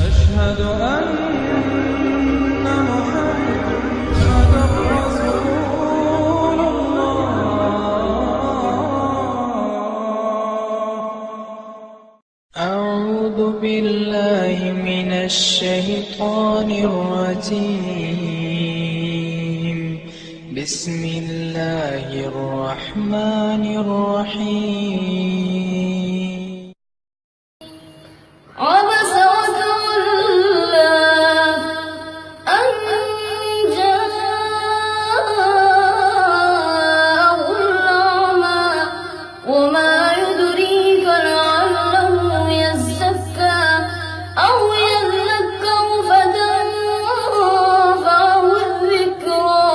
أشهد أن محمدا رسول الله. أعوذ بالله من الشيطان الرجيم. بسم الله الرحمن الرحيم. عبس وتولى أن جاءه الأعمى وما يدريك لعله يزكى أو يذكر فتنفعه الذكرى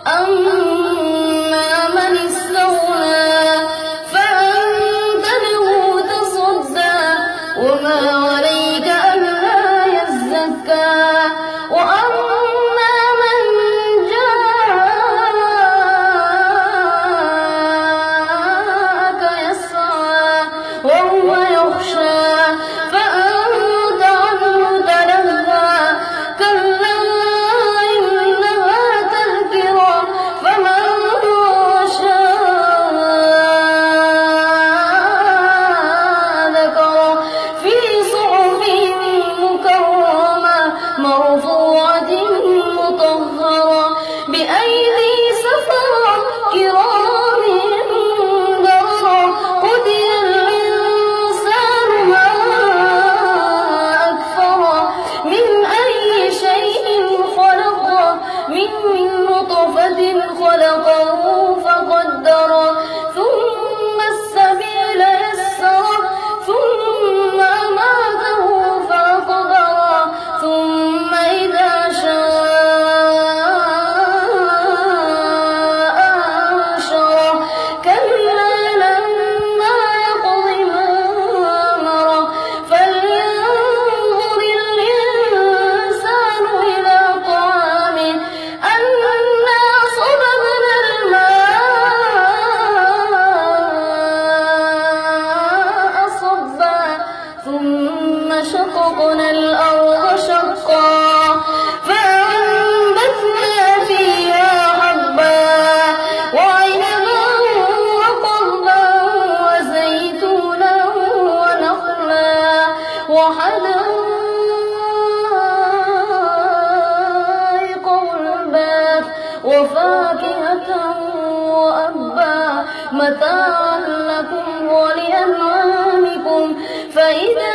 أما من استغنى فأنت له تصدى وما عليك ألا يزكى وأما من جاءك يسعى وهو يخشى فأنت عنه تلهى كلا إنها تذكرة فمن شاء ذكره في صحف مكرمة مرفوعة مطهرة بأيدي سفرة كرام بررة قتل الإنسان ما أكفره من أي شيء خلقه من نطفة خلقه فقدره ثم السبيل يسره ثم أماته فأقبره ثم إذا شاء أنشره كلا لما يقض ما أمره فلينظر الإنسان إلى طعامه أنا صببنا الماء صبا ثم شققنا الأرض شقا فأنبتنا فيها حبا وعنبا وقضبا وزيتونا ونخلا وحدائق غلبا وفاكهة وأبا متاعا لكم ولأنعامكم فإذا